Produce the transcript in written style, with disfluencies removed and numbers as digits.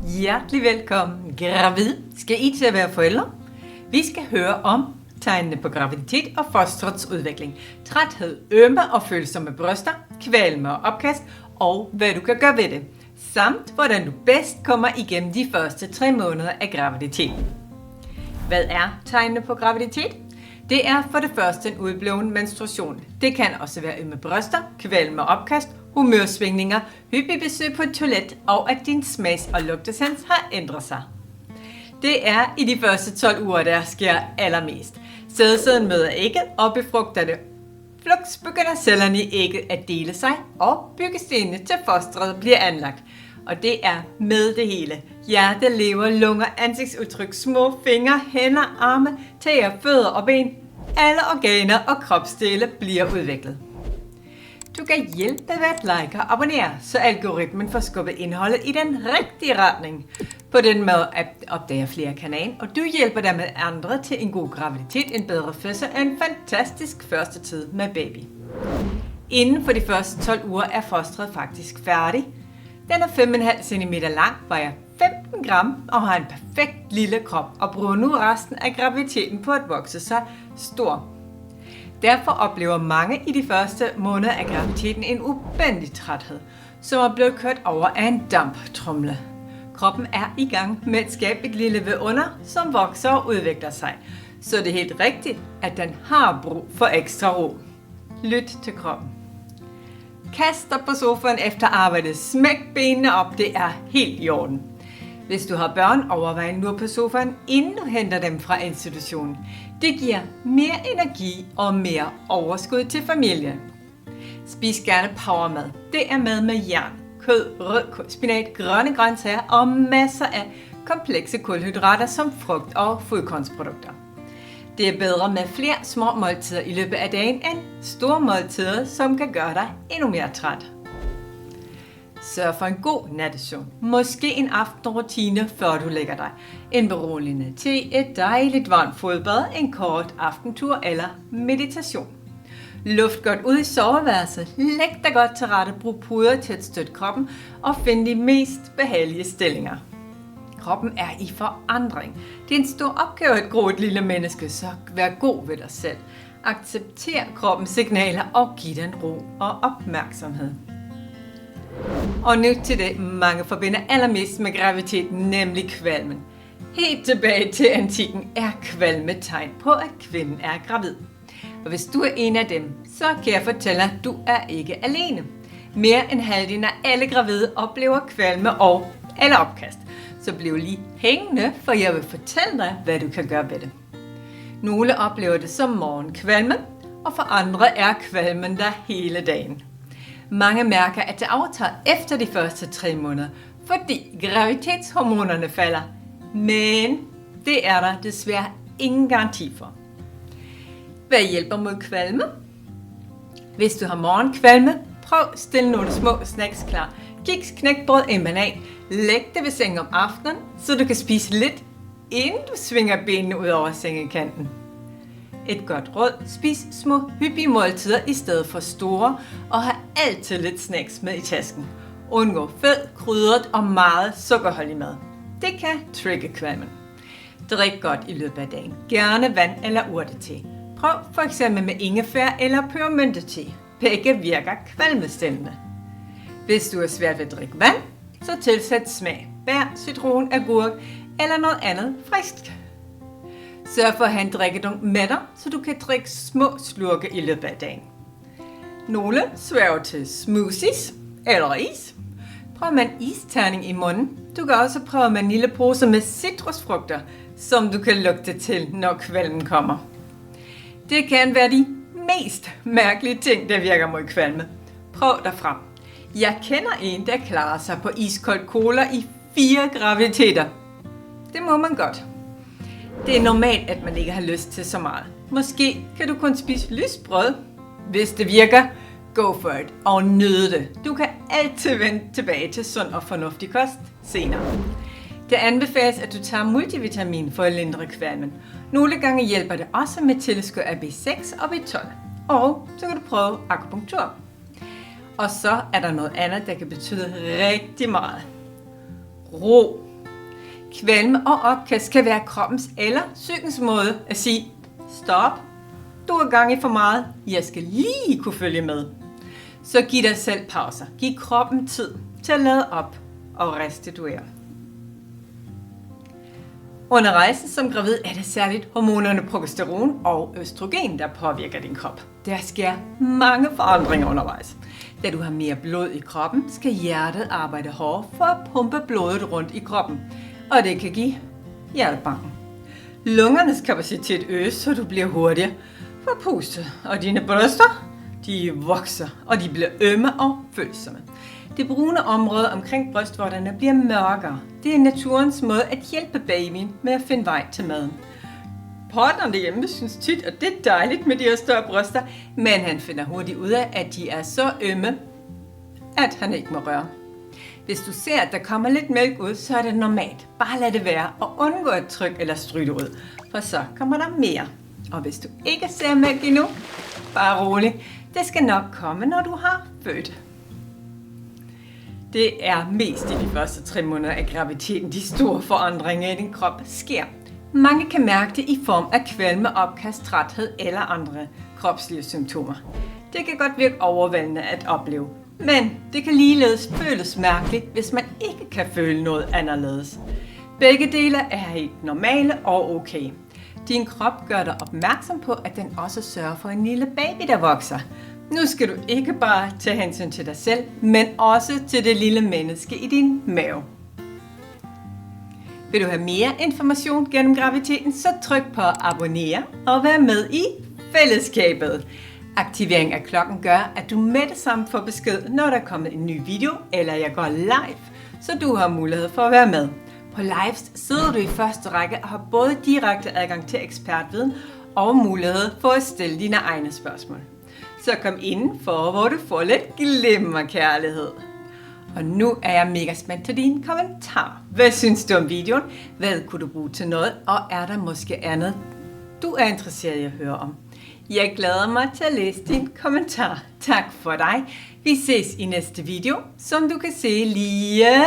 Hjertelig velkommen. Gravid. Skal I til at være forældre? Vi skal høre om tegnene på graviditet og fosterets udvikling. Træthed, ømme og følsomme bryster, kvalme og opkast, og hvad du kan gøre ved det. Samt hvordan du bedst kommer igennem de første 3 måneder af graviditeten. Hvad er tegnene på graviditet? Det er for det første en udbleven menstruation. Det kan også være ømme bryster, kvalme og opkast, humørsvingninger, hyppig besøg på et toilet og at din smags- og lugtesans har ændret sig. Det er i de første 12 uger, der sker allermest. Sædsæden møder ægget og befrugter det. Fluks begynder cellerne i ægget at dele sig, og byggestenene til fosteret bliver anlagt. Og det er med det hele. Hjerte, lever, lunger, ansigtsudtryk, små fingre, hænder, arme, tæer, fødder og ben. Alle organer og kropsdele bliver udviklet. Du kan hjælpe ved at like og abonnere, så algoritmen får skubbet indholdet i den rigtige retning. På den måde opdager flere kanaler, og du hjælper dermed andre til en god graviditet, en bedre fødsel og en fantastisk første tid med baby. Inden for de første 12 uger er fosteret faktisk færdig. Den er 5,5 cm lang, vejer 15 gram og har en perfekt lille krop og bruger nu resten af graviditeten på at vokse sig stor. Derfor oplever mange i de første måneder af graviditeten en ubændig træthed, som er blevet kørt over af en damptrumle. Kroppen er i gang med at skabe et lille vidunder, som vokser og udvikler sig. Så det er helt rigtigt, at den har brug for ekstra ro. Lyt til kroppen. Kast dig på sofaen efter arbejdet. Smæk benene op, det er helt i orden. Hvis du har børn, overvej en lur på sofaen, inden du henter dem fra institutionen. Det giver mere energi og mere overskud til familien. Spis gerne powermad. Det er mad med jern, kød, rødkål, spinat, grønne grøntsager og masser af komplekse kulhydrater som frugt og fuldkornsprodukter. Det er bedre med flere små måltider i løbet af dagen end store måltider, som kan gøre dig endnu mere træt. Sørg for en god nattesøvn. Måske en aftenrutine, før du lægger dig. En beroligende te, et dejligt varmt fodbad, en kort aftentur eller meditation. Luft godt ud i soveværelset. Læg dig godt til rette, brug puder til at støtte kroppen og find de mest behagelige stillinger. Kroppen er i forandring. Det er en stor opgave at gro et lille menneske, så vær god ved dig selv. Accepter kroppens signaler og giv den ro og opmærksomhed. Og nu til det, mange forbinder allermest med graviditeten, nemlig kvalmen. Helt tilbage til antikken er kvalme tegn på, at kvinden er gravid. Og hvis du er en af dem, så kan jeg fortælle dig, at du er ikke alene. Mere end halvdelen af alle gravide oplever kvalme eller opkast. Så bliv lige hængende, for jeg vil fortælle dig, hvad du kan gøre ved det. Nogle oplever det som morgenkvalme, og for andre er kvalmen der hele dagen. Mange mærker, at det aftager efter de første 3 måneder, fordi graviditetshormonerne falder. Men det er der desværre ingen garanti for. Hvad hjælper mod kvalme? Hvis du har morgenkvalme, prøv at stille nogle små snacks klar. Kiks, knækbrød, en banan. Læg det ved sengen om aftenen, så du kan spise lidt, inden du svinger benene ud over sengekanten. Et godt råd: spis små hyppige måltider i stedet for store, og have altid lidt snacks med i tasken. Undgå fed, krydret og meget sukkerholdig mad. Det kan trigge kvalmen. Drik godt i løbet af dagen. Gerne vand eller urtete. Prøv for eksempel med ingefær eller pebermyntete. Begge virker kvalmestillende. Hvis du er svært ved at drikke vand, så tilsæt smag. Bær, citron, agurk eller noget andet friskt. Sørg for at have en drikkedunk med dig, så du kan drikke små slurke i løbet af dagen. Nogle sværger til smoothies eller is. Prøv med en isterning i munden. Du kan også prøve med en lille pose med citrusfrugter, som du kan lugte til, når kvalmen kommer. Det kan være de mest mærkelige ting, der virker mod kvalme. Prøv dig frem. Jeg kender en, der klarer sig på iskold cola i 4 graviditeter. Det må man godt. Det er normalt, at man ikke har lyst til så meget. Måske kan du kun spise lyst brød. Hvis det virker, go for it og nyde det. Du kan altid vende tilbage til sund og fornuftig kost senere. Det anbefales, at du tager multivitamin for at lindre kvalmen. Nogle gange hjælper det også med tilskud af B6 og B12. Og så kan du prøve akupunktur. Og så er der noget andet, der kan betyde rigtig meget. Ro. Kvalme og opkast kan være kroppens eller psykens måde at sige, stop, du er gang i for meget, jeg skal lige kunne følge med. Så giv dig selv pauser. Giv kroppen tid til at lade op og restituere. Under rejsen som gravid er det særligt hormonerne progesteron og østrogen, der påvirker din krop. Der sker mange forandringer undervejs. Da du har mere blod i kroppen, skal hjertet arbejde hårdt for at pumpe blodet rundt i kroppen, og det kan give hjertebanken. Lungernes kapacitet øges, så du bliver hurtigere forpustet, og dine bryster, de vokser, og de bliver ømme og følsomme. Det brune område omkring brystvorterne bliver mørkere. Det er naturens måde at hjælpe babyen med at finde vej til maden. Partneren derhjemme synes tit, at det er dejligt med de her større bryster, men han finder hurtigt ud af, at de er så ømme, at han ikke må røre. Hvis du ser, at der kommer lidt mælk ud, så er det normalt. Bare lad det være og undgå at trykke eller stryge ud, for så kommer der mere. Og hvis du ikke ser mælk endnu, bare rolig. Det skal nok komme, når du har født. Det er mest i de første 3 måneder af graviditeten, de store forandringer i din krop sker. Mange kan mærke det i form af kvalme, opkast, træthed eller andre kropslige symptomer. Det kan godt virke overvældende at opleve, men det kan ligeledes føles mærkeligt, hvis man ikke kan føle noget anderledes. Begge dele er helt normale og okay. Din krop gør dig opmærksom på, at den også sørger for en lille baby, der vokser. Nu skal du ikke bare tage hensyn til dig selv, men også til det lille menneske i din mave. Vil du have mere information gennem graviditeten, så tryk på abonner og vær med i fællesskabet. Aktivering af klokken gør, at du med det samme får besked, når der er kommet en ny video, eller jeg går live, så du har mulighed for at være med. På lives sidder du i første række og har både direkte adgang til ekspertviden og mulighed for at stille dine egne spørgsmål. Så kom indenfor, hvor du får lidt glimmerkærlighed. Og nu er jeg mega spændt til dine kommentarer. Hvad synes du om videoen? Hvad kunne du bruge til noget? Og er der måske andet, du er interesseret i at høre om? Jeg glæder mig til at læse din kommentar. Tak for dig. Vi ses i næste video, som du kan se lige